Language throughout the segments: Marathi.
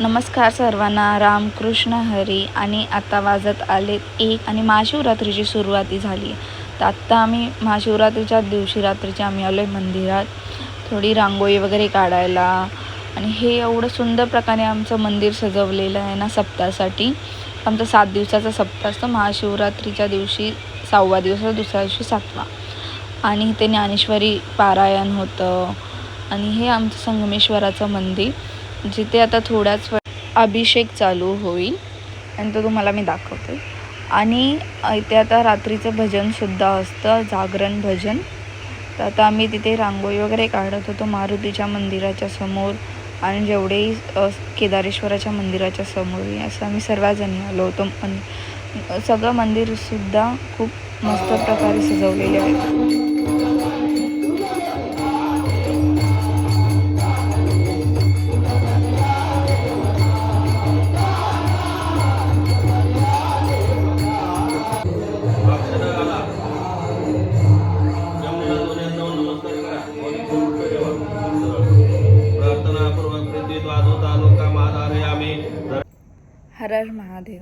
नमस्कार सर्वांना, रामकृष्ण हरी. आणि आता वाजत आले 1 आणि महाशिवरात्रीची सुरुवाती झाली आहे. तर आत्ता आम्ही महाशिवरात्रीच्या दिवशी रात्रीची आम्ही आलो आहे मंदिरात थोडी रांगोळी वगैरे काढायला. आणि हे एवढं सुंदर प्रकारे आमचं मंदिर सजवलेलं आहे ना सप्ताहासाठी. आमचा 7 दिवसाचा सप्ताह असतो. महाशिवरात्रीच्या दिवशी 6वा दिवस, दुसऱ्या दिवशी 7वा. आणि इथे ज्ञानेश्वरी पारायण होतं. आणि हे आमचं संगमेश्वराचं मंदिर, जिथे आता थोड्याच अभिषेक चालू होईल आणि तो तुम्हाला मी दाखवते. आणि इथे आता रात्रीचं भजनसुद्धा असतं, जागरण भजन. तर आता आम्ही तिथे रांगोळी वगैरे काढत होतो मारुतीच्या मंदिराच्या समोर आणि जेवढेही केदारेश्वराच्या मंदिराच्या समोर, असं आम्ही सर्वजणी आलो होतो. सगळं मंदिरसुद्धा खूप मस्त प्रकारे सजवलेले आहे. हर हर महादेव.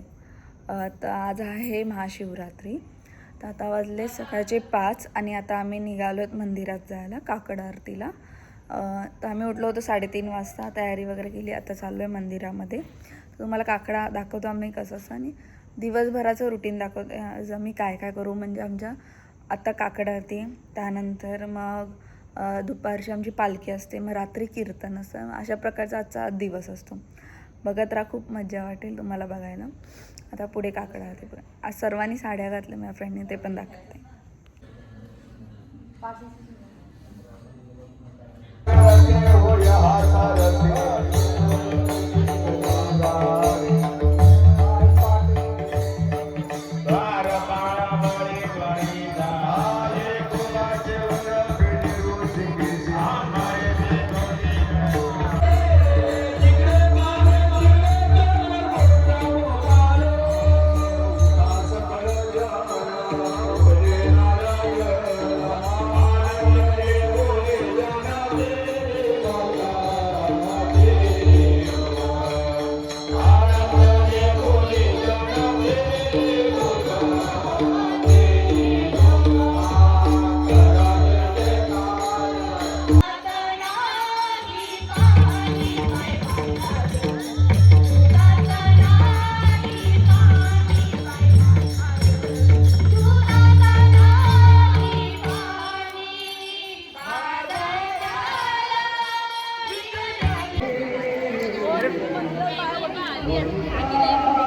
तर आज आहे महाशिवरात्री. तर आता वाजले सकाळचे 5 आणि आता आम्ही निघालो आहेत मंदिरात जायला काकड आरतीला. तर आम्ही उठलो होतो 3:30 वाजता, तयारी वगैरे केली. आता चाललो आहे मंदिरामध्ये. तुम्हाला काकडा दाखवतो आम्ही कसं असं आणि दिवसभराचं रुटीन दाखवतो. आज आम्ही काय काय करू. म्हणजे आमच्या आता काकड आरती, त्यानंतर मग दुपारची आमची पालखी असते, मग रात्री कीर्तन असतं. अशा प्रकारचा आजचा दिवस असतो. बघत राहा, खूप मजा वाटेल तुम्हाला बघायला. आता पुढे काकड आरती बघा. आज सर्वांनी साड्या घातल्या माझ्या फ्रेंडने, ते पण दाखवते.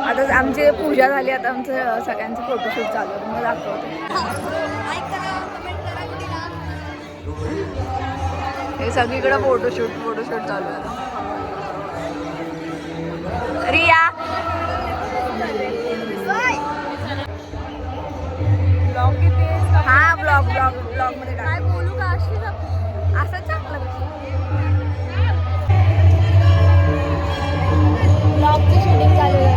आता आमची पूजा झाली, आता आमचं सगळ्यांचं फोटोशूट चालू आहे. मग दाखवते. हे सगळीकडे फोटोशूट चालू आहे. रिया हा ब्लॉग मध्ये काय बोलू का असं चांगलं ब्लॉगची शूटिंग चालू आहे.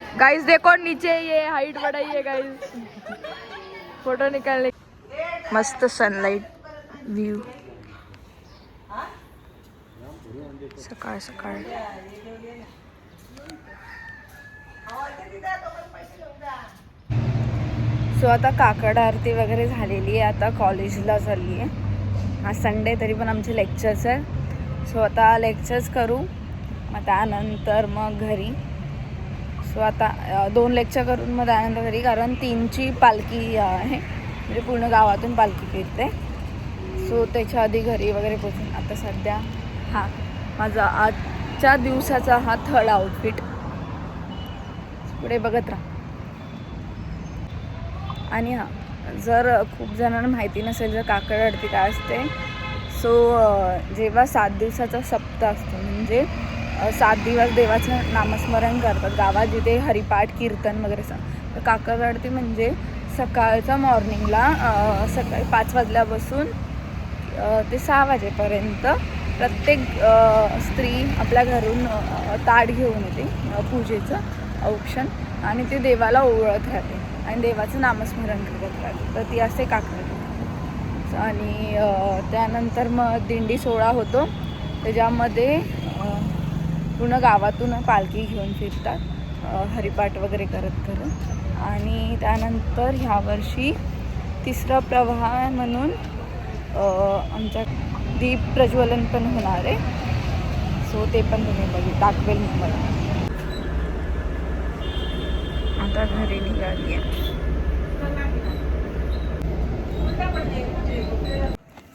गाइस देखो नीचे ये हाइट बढ़ाइए गाइस, फोटो निकालने. मस्त सनलाइट व्यू सकाळ सकाळ. सो आता काकड आरती वगैरे झालेली आहे. आता कॉलेजला चालली आहे. हा संडे, तरी पण आमचे लेक्चर्स आहे. सो आता लेक्चर्स करू, मग त्यानंतर मग घरी. सो आता 2 लेक्चर करून मग त्यानंतर घरी, कारण 3ची पालखी आहे, म्हणजे पूर्ण गावातून पालखी फिरते. सो त्याच्या आधी घरी वगैरे पोचून. आता सध्या हा माझा आजच्या दिवसाचा हा थर्ड आउटफिट. पुढे बघत राहा. आणि हां, जर खूप जणांना माहिती नसेल जर काकड आरती काय असते, सो जेव्हा 7 दिवसाचा सप्ताह असतो, म्हणजे 7 दिवस देवाचं नामस्मरण करतात गावात, जिथे हरिपाठ कीर्तन वगैरे तर काकड आरती म्हणजे सकाळचा मॉर्निंगला सकाळी 5 वाजल्यापासून ते 6 वाजेपर्यंत प्रत्येक स्त्री आपल्या घरून ताट घेऊन येते पूजेचं औक्षण, आणि ते देवाला ओवाळत राहते आणि देवाचं नामस्मरण करत राहते. तर ती असते काकड. आणि त्यानंतर मग दिंडी सोहळा होतो, त्याच्यामध्ये पूर्ण गावातून पालखी घेऊन फिरतात हरिपाठ वगैरे करत करत. आणि त्यानंतर ह्यावर्षी तिसरा प्रवाह म्हणून आमच्या दीप प्रज्वलन पण होणार आहे. सो ते पण तुम्ही दाखवेल मला. आता घरी निघाली आहे.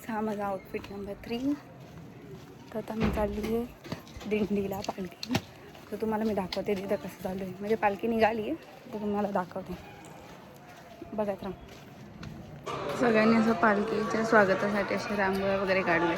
हा माझा आउटफिट नंबर 3. तर आता मी चालली आहे दिंडीला पालखी. तर तुम्हाला मी दाखवते तिथं कसं चालू आहे. म्हणजे पालखी निघाली आहे तर तुम्हाला दाखवते, बघत राहा. सगळ्यांनी असं पालखीच्या स्वागतासाठी असे रांगोळ्या वगैरे काढले.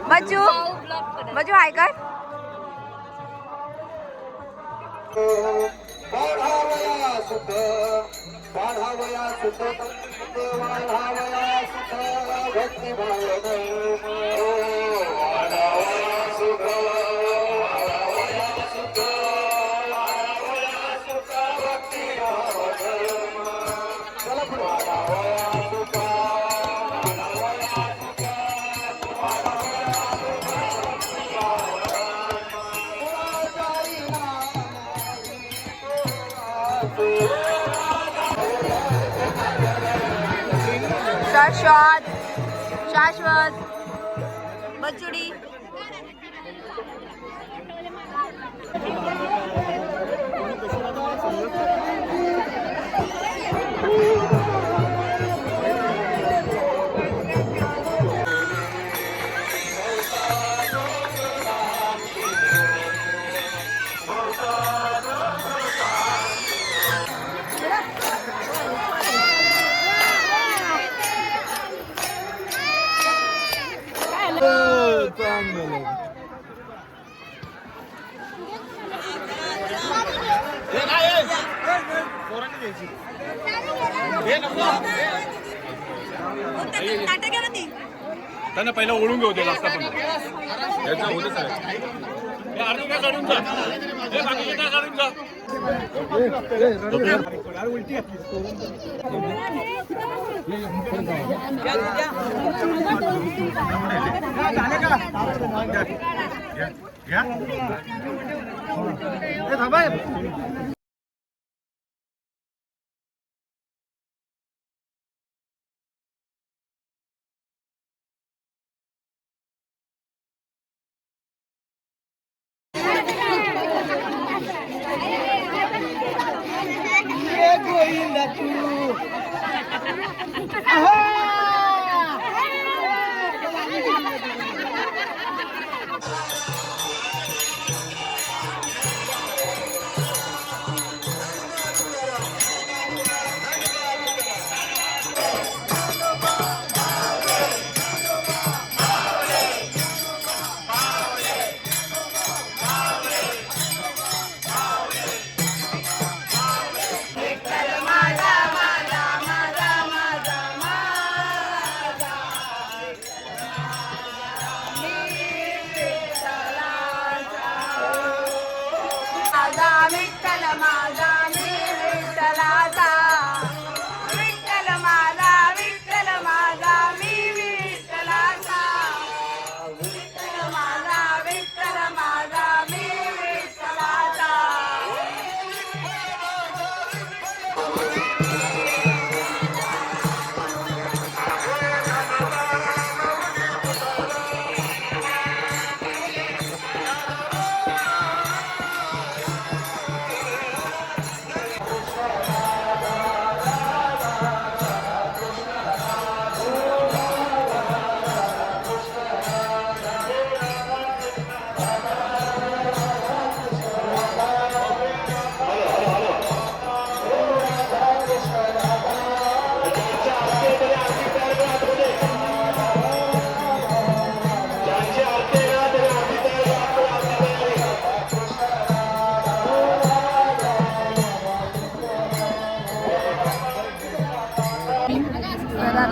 बच्चू बच्चू हाय कर. वाढावया सुख वाढावया सुख वाढावया सुख भक्ती भाव वाढावया सुख वाढावया सुख वाढावया सुख भक्ती भाव चला पुढे. वाढावया सुख शाश्वत शाश्वत बचुडी. त्यांना पहिला ओळून घेऊ दे. जास्त पण होतच आहे. काढून जा. काढून जा.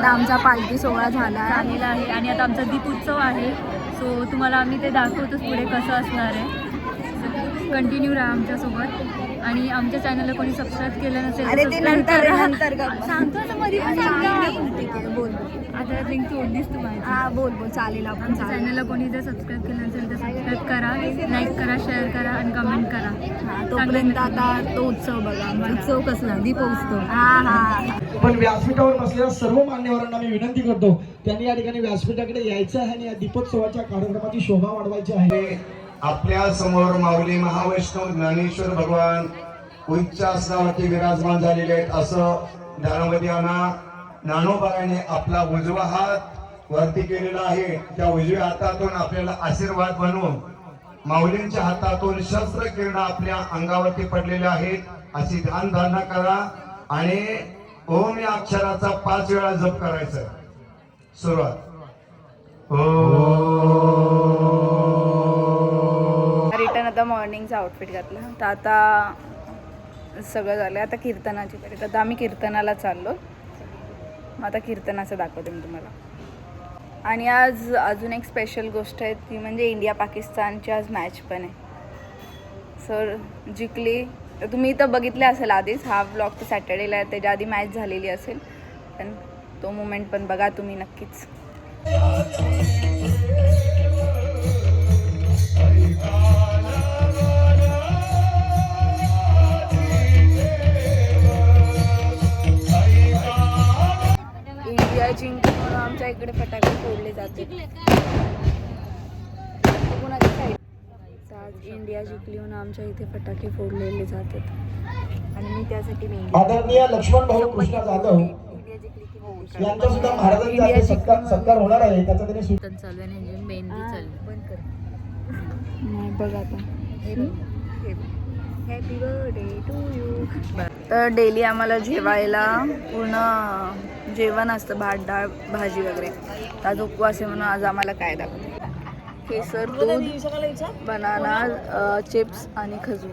आता आमचा पालखी सोहळा झालेला आहे आणि आता आमचा दीप उत्सव आहे. सो तुम्हाला आम्ही ते दाखवतोच पुढे कसं असणार आहे. कंटिन्यू राहा आमच्यासोबत आणि आमच्या चॅनलला कोणी सबस्क्राईब केलं नसेल अरे ते नंतर सांगतो आता मध्ये पण सांगा. ठीक आहे बोल आता लिंक सोडलीस तू माझी. हा बोल चालेल. आपण आमच्या चॅनलला कोणी जर सबस्क्राईब केलं नसेल तर सबस्क्राईब करा, लाईक करा, शेअर करा आणि कमेंट करा. तोपर्यंत आता तो उत्सव बघा. उत्सव कसला दीपोत्सव. हा पण व्यासपीठावर बसलेल्या सर्व मान्यवरांना मी विनंती करतो त्यांनी या ठिकाणी व्यासपीठाकडे यायचं आहे आणि या दीपोत्सवाच्या कार्यक्रमाची शोभा वाढवायची आहे. आपल्या समोर माऊली महावैष्णव ज्ञानेश्वर भगवान उच्च आसनावरती विराजमान झालेले आहेत. असं ज्ञानोबाने आपला उजवा हात वरती केलेला आहे. त्या उजव्या हातातून आपल्याला आशीर्वाद बनवून माऊलींच्या हातातून शस्त्र किरण आपल्या अंगावरती पडलेले आहेत. अशी ध्यान धारणा करा आणि ओम या अक्षराचा 5 वेळा जप करायचा. सुरुवात. रिटर्न आता मॉर्निंगचा आउटफिट घातला तर आता सगळं झालं. आता कीर्तनाची तरी आता आम्ही कीर्तनाला चाललो. मग आता कीर्तनाचं दाखवते मी तुम्हाला. आणि आज अजून एक स्पेशल गोष्ट आहे ती म्हणजे इंडिया पाकिस्तानची आज मॅच पण आहे. सर जिंकली. तुम्ही इथं बघितले असेल आधीच. हा ब्लॉग तर सॅटर्डेला आहे, त्याच्या आधी मॅच झालेली असेल. पण तो मोमेंट पण बघा तुम्ही नक्कीच. इंडिया जिंकली म्हणून आमच्या इकडे फटाके फोडले जाते. कोणाच्या साईड आज इंडिया जिंकली म्हणून आमच्या इथे फटाके फोडलेले जातात. आणि मी त्यासाठी आदरणीय लक्ष्मण भाऊ कृष्णा जाधव यांचा सुद्धा महाराजांचा सत्कार होणार आहे. त्याचा त्यांनी चालू आहे मेहंदी चालू बंद कर. नाही बघ आता हॅपी बर्थडे टू यू. तर डेली आम्हाला जेवायला पूर्ण जेवण असतं, भात डाळ भाजी वगैरे. आज उपवास आहे म्हणून आज आम्हाला काय दाखवते केसर दूध, बनाना चिप्स आणि खजूर.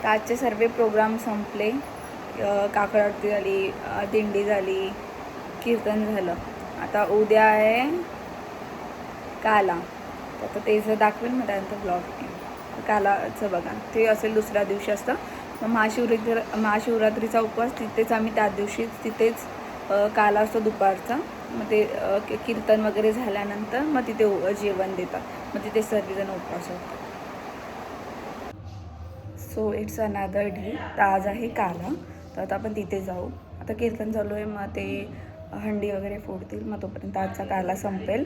तर आजचे सर्व प्रोग्राम संपले. काकड आरती झाली, दिंडी झाली, कीर्तन झालं. आता उद्या आहे काला. तर आता ते जर दाखवेल मग त्यानंतर ब्लॉग कालाचं बघा ते असेल दुसऱ्या दिवशी असतं. मग महाशिवरात्रीचा उपवास तिथेच आम्ही त्या दिवशी तिथेच काला असतो दुपारचा. मग ते कीर्तन वगैरे झाल्यानंतर मग तिथे जेवण देतात. मग तिथे सर्वजण उपवास होतात. So it's another day. तर आज आहे काला. तर आता आपण तिथे जाऊ. आता कीर्तन चालू आहे. मग ते हंडी वगैरे फोडतील. मग तोपर्यंत आजचा काला संपेल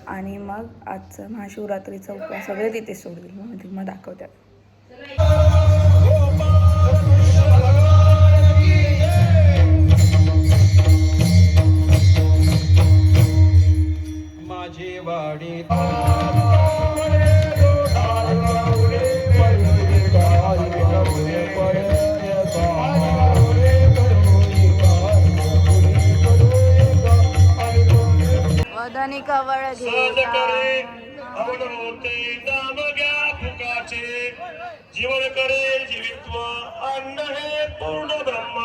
आणि मग आजचं महाशिवरात्रीचा उपवास वगैरे तिथे सोडतील. मग दाखवतात. माझी वाडी वदनी कवळ जीवन करे जीवित्व अन्न हे पूर्ण ब्रह्म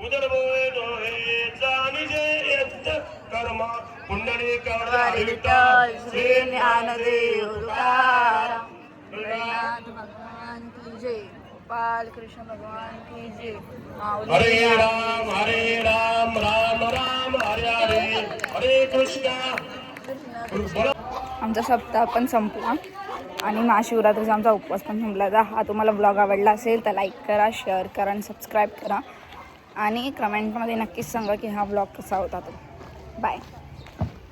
उदर बोळे डोळे जाणीजे यज्ञ कर्म पुंडली श्री ज्ञानदेव तुकाराम भगवान की जय. गोपाल कृष्ण भगवान की जय. हरे राम राम राम हरे हरे हरे कृष्ण. आमचा सप्ताह पण संपला आणि महाशिवरात्रीचा आमचा उपवास पण संपला. तर हा तुम्हाला ब्लॉग आवडला असेल तर लाईक करा, शेअर करा आणि सबस्क्राईब करा. आणि कमेंटमध्ये नक्कीच सांगा की हा ब्लॉग कसा होता. तो बाय.